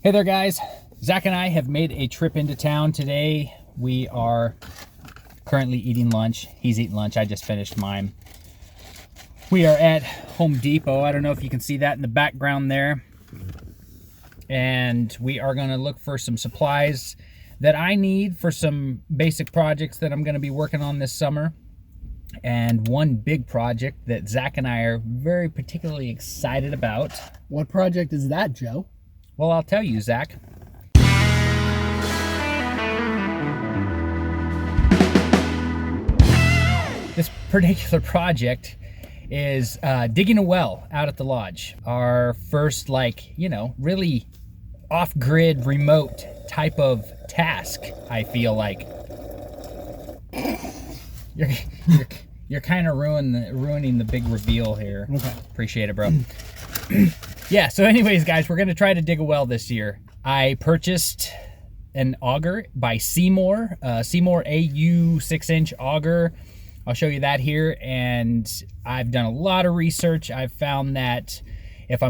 Hey there guys, Zach and I have made a trip into town today. We are currently eating lunch. He's eating lunch, I just finished mine. We are at Home Depot. I don't know if you can see that in the background there. And we are gonna look for some supplies that I need for some basic projects that I'm gonna be working on this summer. And one big project that Zach and I are very particularly excited about. What project is that, Joe? Well, I'll tell you, Zach. This particular project is digging a well out at the lodge. Our first, really off-grid, remote type of task, I feel like. You're kind of ruining the big reveal here. Okay. Appreciate it, bro. Yeah, so anyways, guys, we're going to try to dig a well this year. I purchased an auger by Seymour, Seymour AU 6-inch auger. I'll show you that here, and I've done a lot of research. I've found that if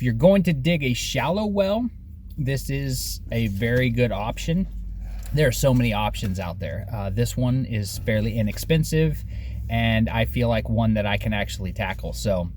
you're going to dig a shallow well, this is a very good option. There are so many options out there. This one is fairly inexpensive, and I feel like one that I can actually tackle. So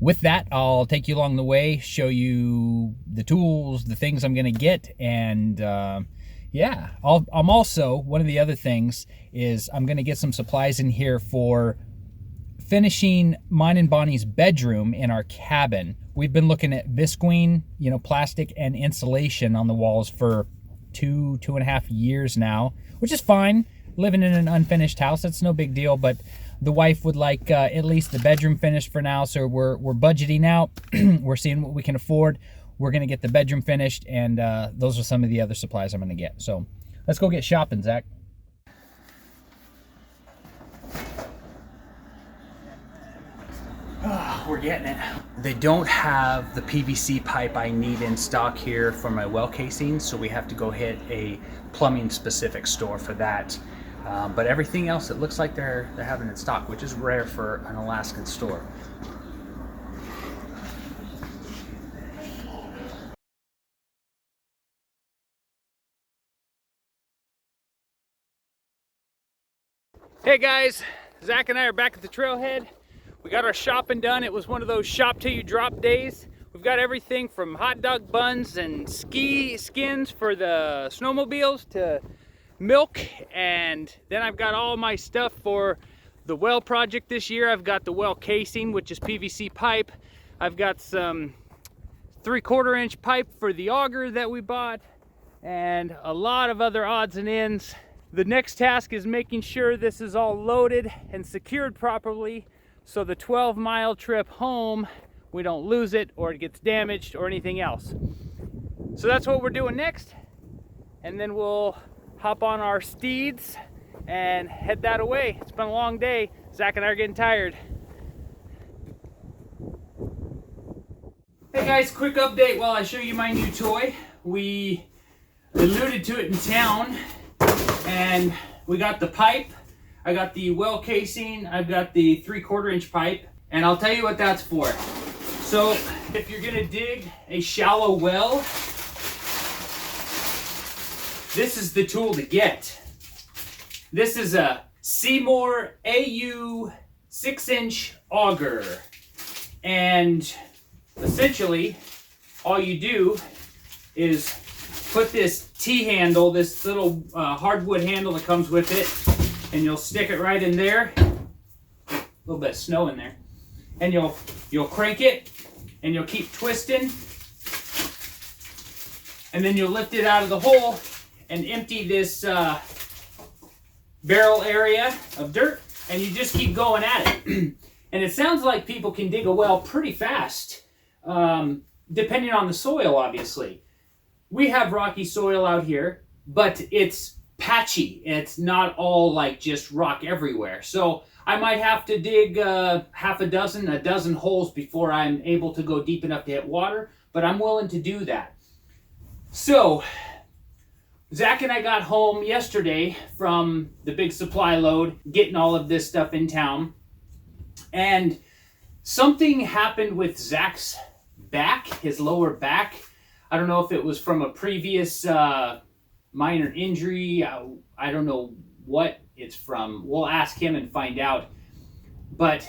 with that, I'll take you along the way, show you the tools, the things I'm gonna get, and yeah, I'm also, one of the other things is I'm gonna get some supplies in here for finishing mine and Bonnie's bedroom in our cabin. We've been looking at visqueen, plastic and insulation on the walls for two and a half years now, which is fine. Living in an unfinished house, that's no big deal, but the wife would like at least the bedroom finished for now, so we're budgeting out. We're seeing what we can afford. We're gonna get the bedroom finished, and those are some of the other supplies I'm gonna get. So let's go get shopping, Zach. We're getting it. They don't have the PVC pipe I need in stock here for my well casing, so we have to go hit a plumbing specific store for that. But everything else, it looks like they're having in stock, which is rare for an Alaskan store. Hey guys, Zach and I are back at the trailhead. We got our shopping done. It was one of those shop till you drop days. We've got everything from hot dog buns and ski skins for the snowmobiles to milk, and then I've got all my stuff for the well project this year. I've got the well casing, which is PVC pipe. I've got some 3/4 inch pipe for the auger that we bought, and a lot of other odds and ends. The next task is making sure this is all loaded and secured properly, so the 12-mile trip home, we don't lose it or it gets damaged or anything else. So that's what we're doing next, and then we'll hop on our steeds and head that away. It's been a long day. Zach and I are getting tired. Hey guys, quick update while I show you my new toy. We alluded to it in town, and we got the pipe. I got the well casing. I've got the 3/4 inch pipe, and I'll tell you what that's for. So if you're gonna dig a shallow well, this is the tool to get. This is a Seymour AU 6-inch auger. And essentially, all you do is put this T-handle, this little hardwood handle that comes with it, and you'll stick it right in there. A little bit of snow in there. And you'll crank it, and you'll keep twisting. And then you'll lift it out of the hole and empty this barrel area of dirt, and you just keep going at it. And it sounds like people can dig a well pretty fast, depending on the soil, obviously. We have rocky soil out here, but it's patchy. It's not all like just rock everywhere. So I might have to dig a dozen holes before I'm able to go deep enough to hit water, but I'm willing to do that. So Zach and I got home yesterday from the big supply load, getting all of this stuff in town, and something happened with Zach's back, his lower back. I don't know if it was from a previous minor injury. I don't know what it's from. We'll ask him and find out. But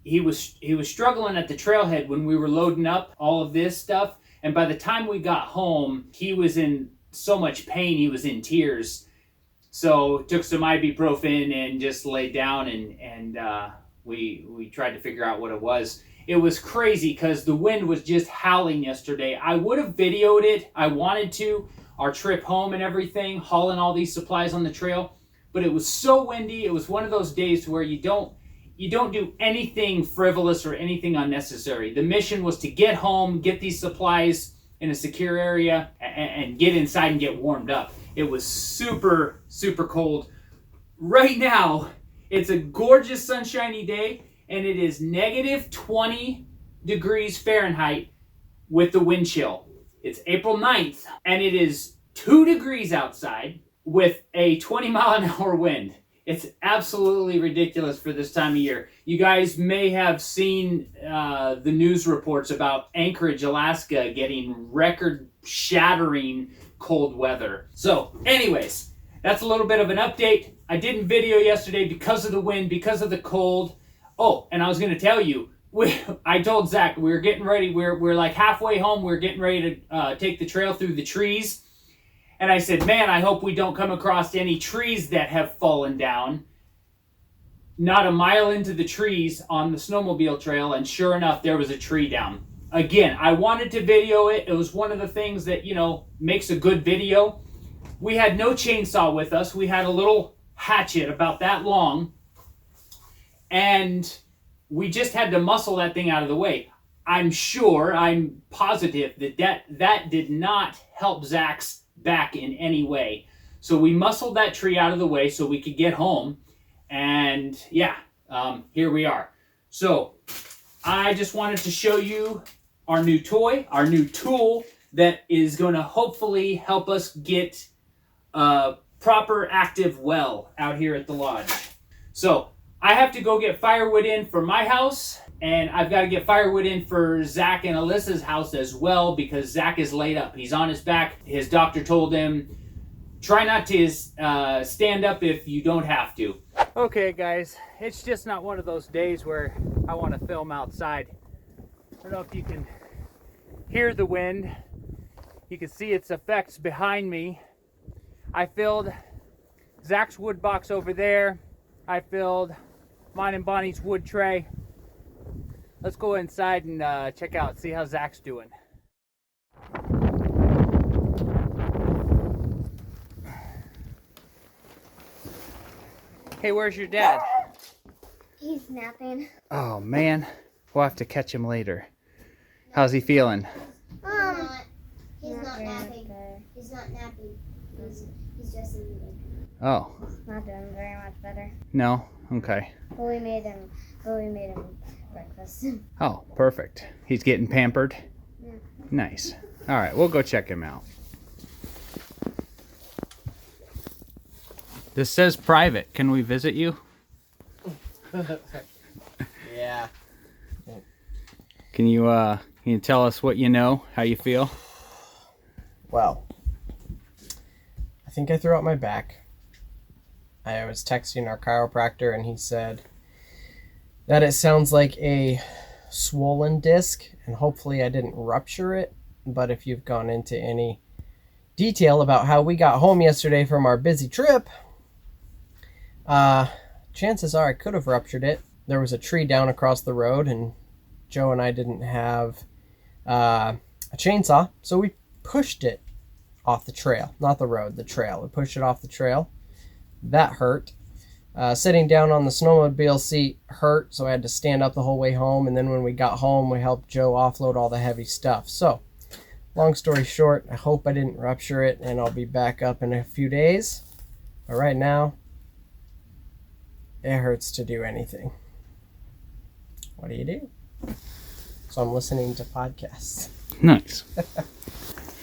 he was struggling at the trailhead when we were loading up all of this stuff. And by the time we got home, he was in so much pain, he was in tears. So took some ibuprofen and just laid down, and we tried to figure out what it was. It was crazy because the wind was just howling yesterday. I would have videoed it. I wanted to, our trip home and everything, hauling all these supplies on the trail. But it was so windy. It was one of those days where you don't do anything frivolous or anything unnecessary. The mission was to get home, get these supplies in a secure area, and get inside and get warmed up. It was super, super cold. Right now, it's a gorgeous sunshiny day, and it is negative 20 degrees Fahrenheit with the wind chill. It's April 9th, and it is 2 degrees outside with a 20-mile-an-hour wind. It's absolutely ridiculous for this time of year. You guys may have seen the news reports about Anchorage, Alaska getting record-shattering cold weather. So, anyways, that's a little bit of an update. I didn't video yesterday because of the wind, because of the cold. Oh, and I was going to tell you, I told Zach we were getting ready. We're like halfway home. We're getting ready to take the trail through the trees. And I said, man, I hope we don't come across any trees that have fallen down. Not a mile into the trees on the snowmobile trail, and sure enough, there was a tree down. Again, I wanted to video it. It was one of the things that, makes a good video. We had no chainsaw with us. We had a little hatchet about that long, and we just had to muscle that thing out of the way. I'm positive that did not help Zach's back in any way. So we muscled that tree out of the way so we could get home. And here we are. So I just wanted to show you our new toy, our new tool that is going to hopefully help us get a proper active well out here at the lodge. So I have to go get firewood in for my house, and I've got to get firewood in for Zach and Alyssa's house as well, because Zach is laid up. He's on his back. His doctor told him, try not to stand up if you don't have to. Okay, guys, it's just not one of those days where I want to film outside. I don't know if you can hear the wind. You can see its effects behind me. I filled Zach's wood box over there. I filled mine and Bonnie's wood tray. Let's go inside and check out, see how Zach's doing. Hey, where's your dad? He's napping. Oh, man. We'll have to catch him later. How's he feeling? He's not napping. He's not napping. He's just in the bed. Oh. Not doing very much better. No? Okay. But we made him breakfast. Oh, perfect. He's getting pampered? Yeah. Nice. All right, we'll go check him out. This says private. Can we visit you? Yeah. Can you tell us what you know, how you feel? Well, I think I threw out my back. I was texting our chiropractor, and he said that it sounds like a swollen disc, and hopefully I didn't rupture it. But if you've gone into any detail about how we got home yesterday from our busy trip, chances are I could have ruptured it. There was a tree down across the road, and Joe and I didn't have a chainsaw, so we pushed it off the trail. Not the road, the trail. We pushed it off the trail. That hurt. Sitting down on the snowmobile seat hurt, so I had to stand up the whole way home, and then when we got home, we helped Joe offload all the heavy stuff. So, long story short, I hope I didn't rupture it, and I'll be back up in a few days. But right now, it hurts to do anything. What do you do? So I'm listening to podcasts. Nice.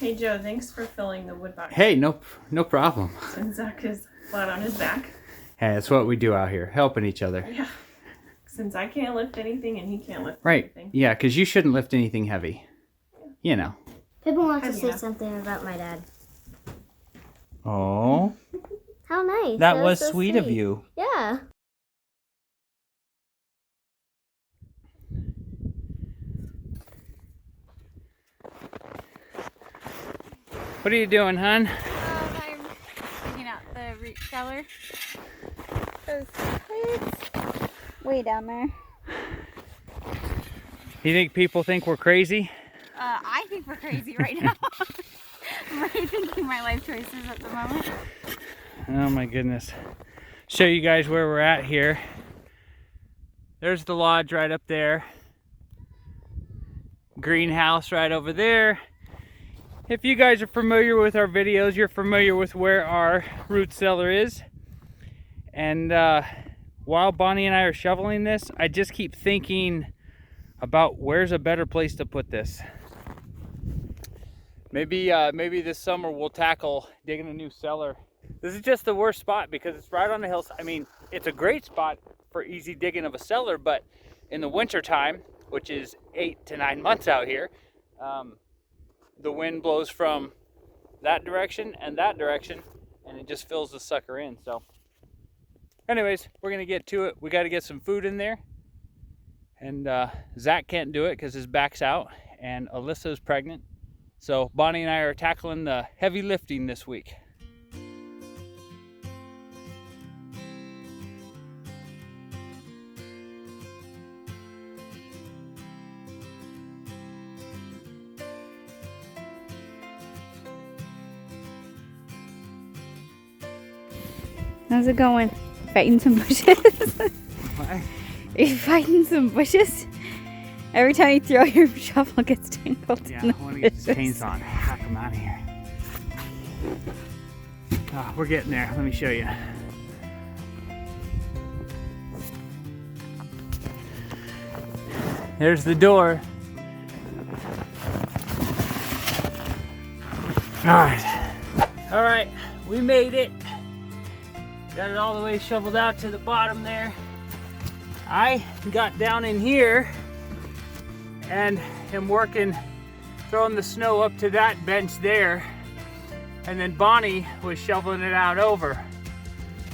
Hey Joe, thanks for filling the wood box. Hey, no problem. And Zach is flat on his back. Hey, that's what we do out here, helping each other. Yeah. Since I can't lift anything and he can't lift Right. anything. Yeah, because you shouldn't lift anything heavy. you know. Pippa wants to say Yeah. something about my dad. Oh, How nice. that was so sweet of you. Yeah. What are you doing, hon? I'm digging out the root cellar. Those roots way down there. You think people think we're crazy? I think we're crazy right now. I'm rethinking my life choices at the moment. Oh my goodness. Show you guys where we're at here. There's the lodge right up there. Greenhouse right over there. If you guys are familiar with our videos, you're familiar with where our root cellar is. And while Bonnie and I are shoveling this, I just keep thinking about where's a better place to put this. Maybe this summer we'll tackle digging a new cellar. This is just the worst spot because it's right on the hillside. I mean, it's a great spot for easy digging of a cellar, but in the winter time, which is 8 to 9 months out here, the wind blows from that direction, and it just fills the sucker in. So anyways, we're gonna get to it. We got to get some food in there, and Zach can't do it because his back's out, and Alyssa is pregnant. So Bonnie and I are tackling the heavy lifting this week. How's it going? Fighting some bushes? Why? Are you fighting some bushes? Every time you throw your shovel, it gets tangled. Yeah, in the I want to get this bushes. chainsaw and hack them out of here. Oh, we're getting there. Let me show you. There's the door. All right, we made it. Got it all the way shoveled out to the bottom there. I got down in here and am working, throwing the snow up to that bench there. And then Bonnie was shoveling it out over.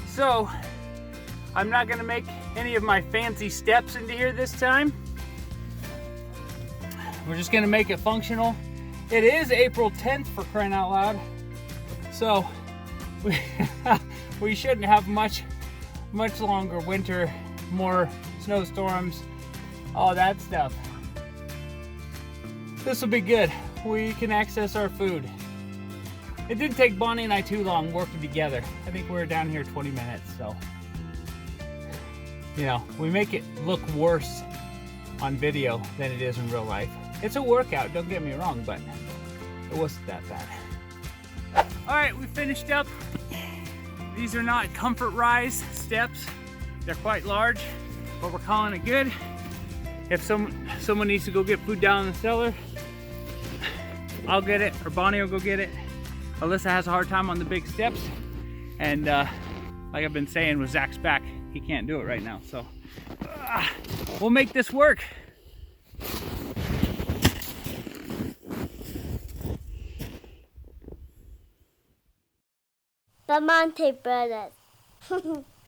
So I'm not gonna make any of my fancy steps into here this time. We're just gonna make it functional. It is April 10th, for crying out loud. So we shouldn't have much longer winter, more snowstorms, all that stuff. This will be good. We can access our food. It didn't take Bonnie and I too long working together. I think we were down here 20 minutes, so. You know, we make it look worse on video than it is in real life. It's a workout, don't get me wrong, but it wasn't that bad. All right, we finished up. These are not comfort rise steps. They're quite large, but we're calling it good. If someone needs to go get food down in the cellar, I'll get it, or Bonnie will go get it. Alyssa has a hard time on the big steps, and like I've been saying with Zach's back, he can't do it right now, so we'll make this work. Bramante Brothers.